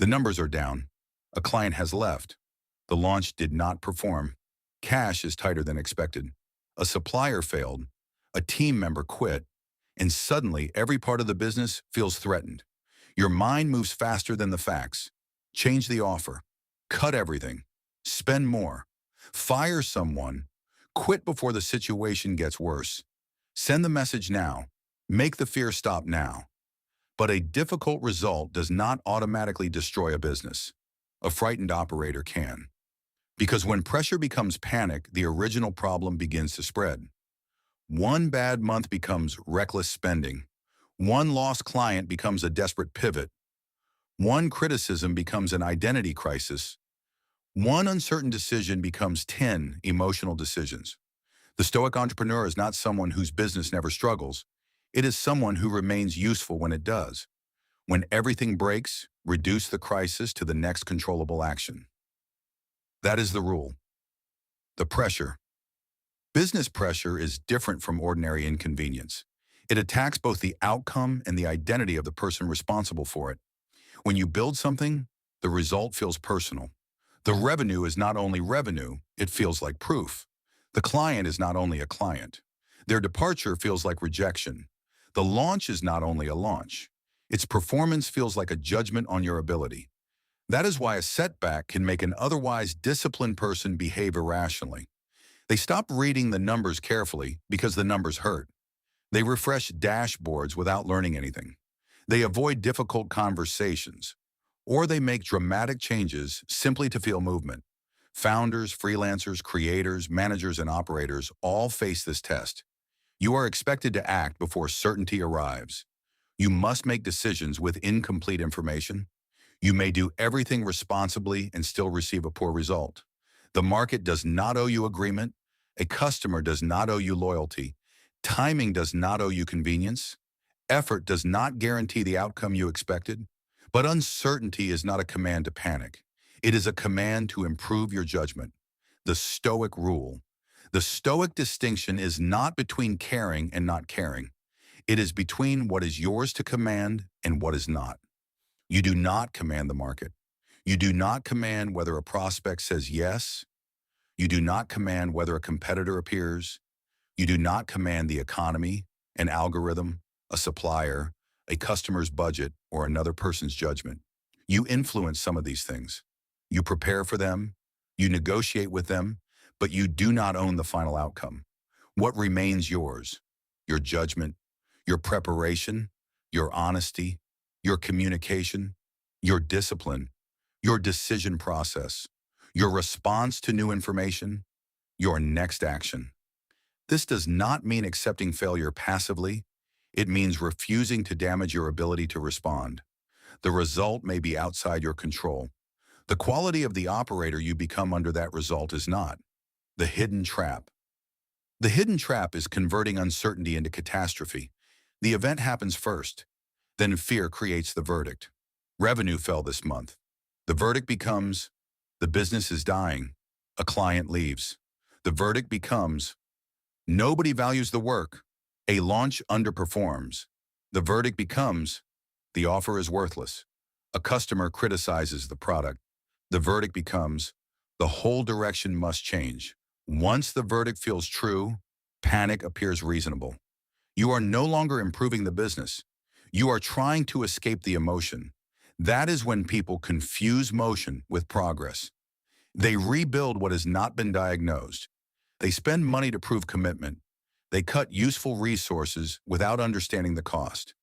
The numbers are down. A client has left. The launch did not perform. Cash is tighter than expected. A supplier failed. A team member quit. And suddenly, every part of the business feels threatened. Your mind moves faster than the facts. Change the offer. Cut everything. Spend more. Fire someone. Quit before the situation gets worse. Send the message now. Make the fear stop now. But a difficult result does not automatically destroy a business. A frightened operator can. Because when pressure becomes panic, the original problem begins to spread. One bad month becomes reckless spending. One lost client becomes a desperate pivot. One criticism becomes an identity crisis. One uncertain decision becomes 10 emotional decisions. The Stoic entrepreneur is not someone whose business never struggles. It is someone who remains useful when it does. When everything breaks, reduce the crisis to the next controllable action. That is the rule. The pressure. Business pressure is different from ordinary inconvenience. It attacks both the outcome and the identity of the person responsible for it. When you build something, the result feels personal. The revenue is not only revenue, it feels like proof. The client is not only a client. Their departure feels like rejection. The launch is not only a launch. Its performance feels like a judgment on your ability. That is why a setback can make an otherwise disciplined person behave irrationally. They stop reading the numbers carefully because the numbers hurt. They refresh dashboards without learning anything. They avoid difficult conversations. Or they make dramatic changes simply to feel movement. Founders, freelancers, creators, managers, and operators all face this test. You are expected to act before certainty arrives. You must make decisions with incomplete information. You may do everything responsibly and still receive a poor result. The market does not owe you agreement. A customer does not owe you loyalty. Timing does not owe you convenience. Effort does not guarantee the outcome you expected. But uncertainty is not a command to panic. It is a command to improve your judgment. The Stoic Rule. The Stoic distinction is not between caring and not caring. It is between what is yours to command and what is not. You do not command the market. You do not command whether a prospect says yes. You do not command whether a competitor appears. You do not command the economy, an algorithm, a supplier, a customer's budget, or another person's judgment. You influence some of these things. You prepare for them. You negotiate with them, but you do not own the final outcome. What remains yours? Your judgment, your preparation, your honesty, your communication, your discipline, your decision process, your response to new information, your next action. This does not mean accepting failure passively. It means refusing to damage your ability to respond. The result may be outside your control. The quality of the operator you become under that result is not. The hidden trap. The hidden trap is converting uncertainty into catastrophe. The event happens first. Then fear creates the verdict. Revenue fell this month. The verdict becomes, the business is dying. A client leaves. The verdict becomes, nobody values the work. A launch underperforms. The verdict becomes, the offer is worthless. A customer criticizes the product. The verdict becomes, the whole direction must change. Once the verdict feels true, panic appears reasonable. You are no longer improving the business. You are trying to escape the emotion. That is when people confuse motion with progress. They rebuild what has not been diagnosed. They spend money to prove commitment. They cut useful resources without understanding the cost.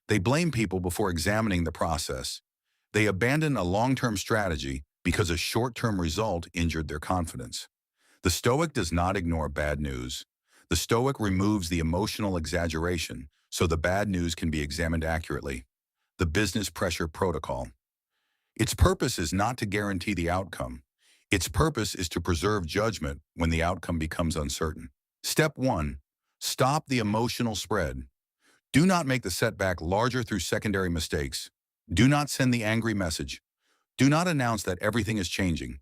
They blame people before examining the process. They abandon a long-term strategy because a short-term result injured their confidence. The Stoic does not ignore bad news. The Stoic removes the emotional exaggeration so the bad news can be examined accurately. The business pressure protocol. Its purpose is not to guarantee the outcome. Its purpose is to preserve judgment when the outcome becomes uncertain. Step 1. Stop the emotional spread. Do not make the setback larger through secondary mistakes. Do not send the angry message. Do not announce that everything is changing.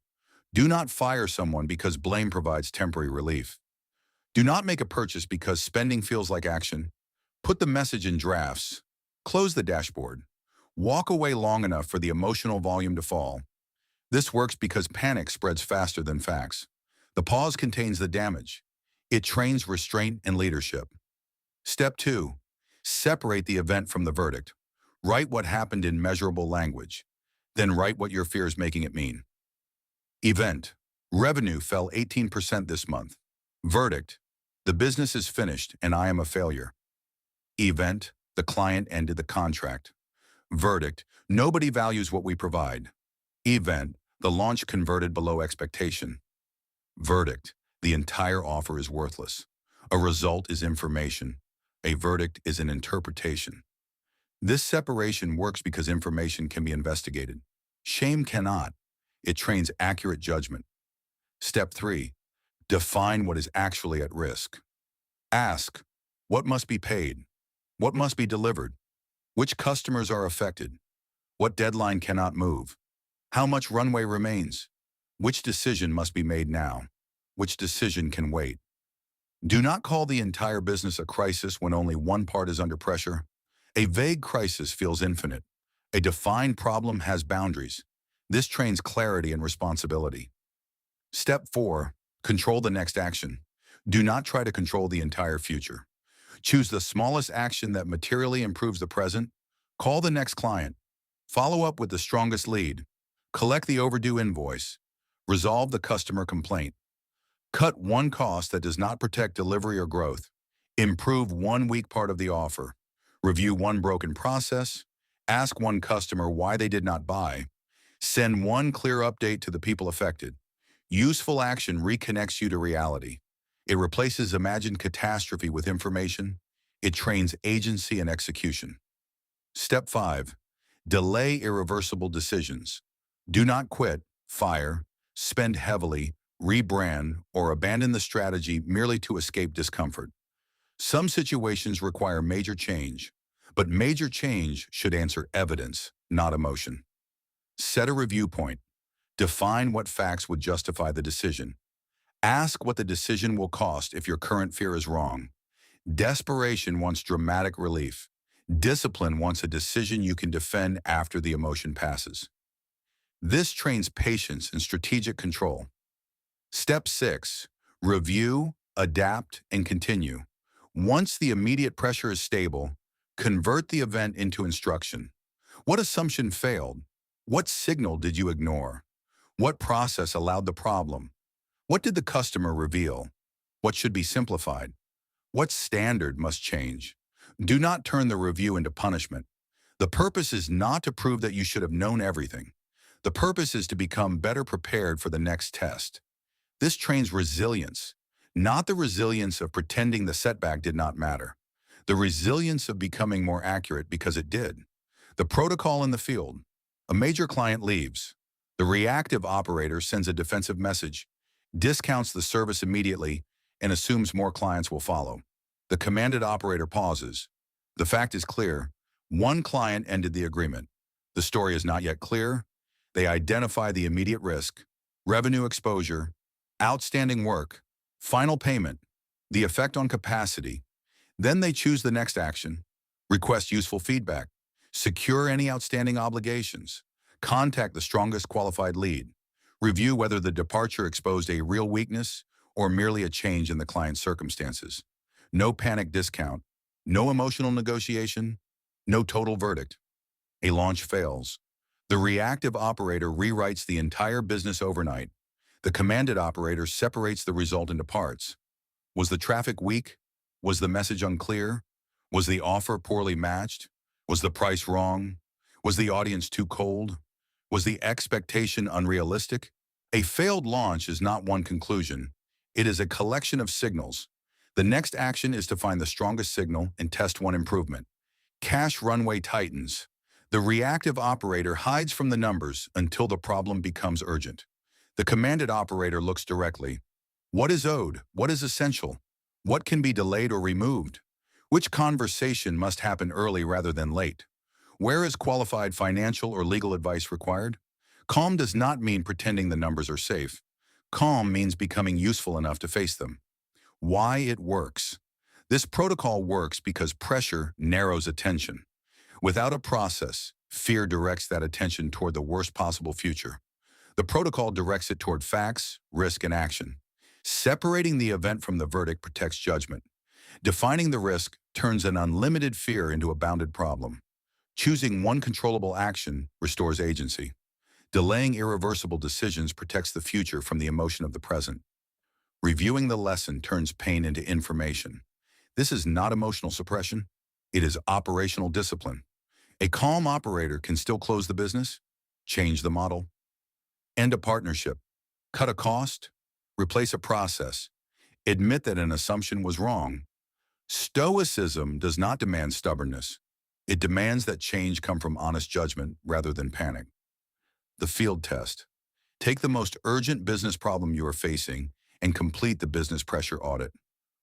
Do not fire someone because blame provides temporary relief. Do not make a purchase because spending feels like action. Put the message in drafts. Close the dashboard. Walk away long enough for the emotional volume to fall. This works because panic spreads faster than facts. The pause contains the damage. It trains restraint and leadership. Step 2. Separate the event from the verdict. Write what happened in measurable language. Then write what your fear is making it mean. Event. Revenue fell 18% this month. Verdict. The business is finished and I am a failure. Event. The client ended the contract. Verdict. Nobody values what we provide. Event. The launch converted below expectation. Verdict. The entire offer is worthless. A result is information. A verdict is an interpretation. This separation works because information can be investigated. Shame cannot. It trains accurate judgment. Step 3. Define what is actually at risk. Ask, what must be paid? What must be delivered? Which customers are affected? What deadline cannot move? How much runway remains? Which decision must be made now? Which decision can wait? Do not call the entire business a crisis when only one part is under pressure. A vague crisis feels infinite. A defined problem has boundaries. This trains clarity and responsibility. Step 4. Control the next action. Do not try to control the entire future. Choose the smallest action that materially improves the present. Call the next client. Follow up with the strongest lead. Collect the overdue invoice. Resolve the customer complaint. Cut one cost that does not protect delivery or growth. Improve one weak part of the offer. Review one broken process. Ask one customer why they did not buy. Send one clear update to the people affected. Useful action reconnects you to reality. It replaces imagined catastrophe with information. It trains agency and execution. Step 5. Delay irreversible decisions. Do not quit, fire, spend heavily, rebrand, or abandon the strategy merely to escape discomfort. Some situations require major change, but major change should answer evidence, not emotion. Set a review point. Define what facts would justify the decision. Ask what the decision will cost if your current fear is wrong. Desperation wants dramatic relief. Discipline wants a decision you can defend after the emotion passes. This trains patience and strategic control. Step 6. Review, adapt, and continue. Once the immediate pressure is stable, convert the event into instruction. What assumption failed? What signal did you ignore? What process allowed the problem? What did the customer reveal? What should be simplified? What standard must change? Do not turn the review into punishment. The purpose is not to prove that you should have known everything. The purpose is to become better prepared for the next test. This trains resilience, not the resilience of pretending the setback did not matter. The resilience of becoming more accurate because it did. The protocol in the field. A major client leaves. The reactive operator sends a defensive message, discounts the service immediately, and assumes more clients will follow. The commanded operator pauses. The fact is clear. One client ended the agreement. The story is not yet clear. They identify the immediate risk, revenue exposure, outstanding work, final payment, the effect on capacity. Then they choose the next action, request useful feedback, secure any outstanding obligations, contact the strongest qualified lead, review whether the departure exposed a real weakness or merely a change in the client's circumstances. No panic discount, no emotional negotiation, no total verdict. A launch fails. The reactive operator rewrites the entire business overnight. The commanded operator separates the result into parts. Was the traffic weak? Was the message unclear? Was the offer poorly matched? Was the price wrong? Was the audience too cold? Was the expectation unrealistic? A failed launch is not one conclusion. It is a collection of signals. The next action is to find the strongest signal and test one improvement. Cash runway tightens. The reactive operator hides from the numbers until the problem becomes urgent. The commanded operator looks directly. What is owed? What is essential? What can be delayed or removed? Which conversation must happen early rather than late? Where is qualified financial or legal advice required? Calm does not mean pretending the numbers are safe. Calm means becoming useful enough to face them. Why it works. This protocol works because pressure narrows attention. Without a process, fear directs that attention toward the worst possible future. The protocol directs it toward facts, risk, and action. Separating the event from the verdict protects judgment. Defining the risk turns an unlimited fear into a bounded problem. Choosing one controllable action restores agency. Delaying irreversible decisions protects the future from the emotion of the present. Reviewing the lesson turns pain into information. This is not emotional suppression. It is operational discipline. A calm operator can still close the business, change the model, end a partnership, cut a cost, replace a process, admit that an assumption was wrong. Stoicism does not demand stubbornness. It demands that change come from honest judgment rather than panic. The field test. Take the most urgent business problem you are facing and complete the business pressure audit.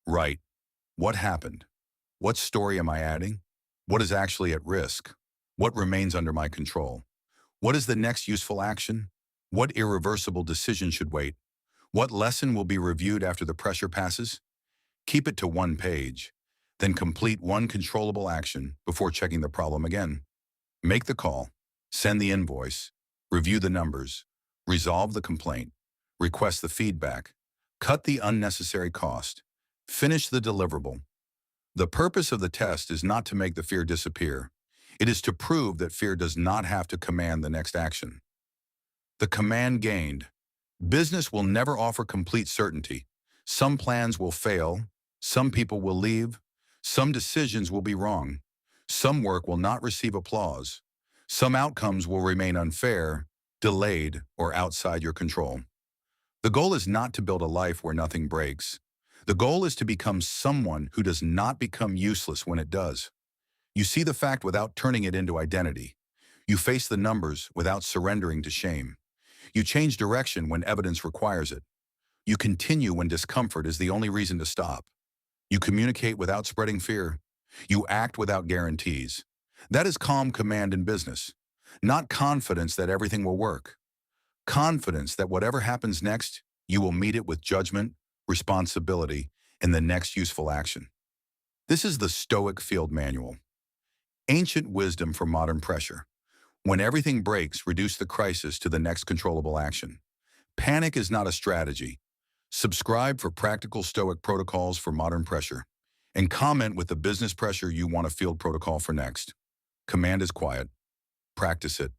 Write, what happened? What story am I adding? What is actually at risk? What remains under my control? What is the next useful action? What irreversible decision should wait? What lesson will be reviewed after the pressure passes? Keep it to one page. Then complete one controllable action before checking the problem again. Make the call, send the invoice, review the numbers, resolve the complaint, request the feedback, cut the unnecessary cost, finish the deliverable. The purpose of the test is not to make the fear disappear. It is to prove that fear does not have to command the next action. The command gained. Business will never offer complete certainty. Some plans will fail. Some people will leave. Some decisions will be wrong. Some work will not receive applause. Some outcomes will remain unfair, delayed, or outside your control. The goal is not to build a life where nothing breaks. The goal is to become someone who does not become useless when it does. You see the fact without turning it into identity. You face the numbers without surrendering to shame. You change direction when evidence requires it. You continue when discomfort is the only reason to stop. You communicate without spreading fear. You act without guarantees. That is calm command in business. Not confidence that everything will work. Confidence that whatever happens next, you will meet it with judgment, responsibility, and the next useful action. This is the Stoic Field Manual. Ancient wisdom for modern pressure. When everything breaks, reduce the crisis to the next controllable action. Panic is not a strategy. Subscribe for practical Stoic protocols for modern pressure. And comment with the business pressure you want a field protocol for next. Command is quiet. Practice it.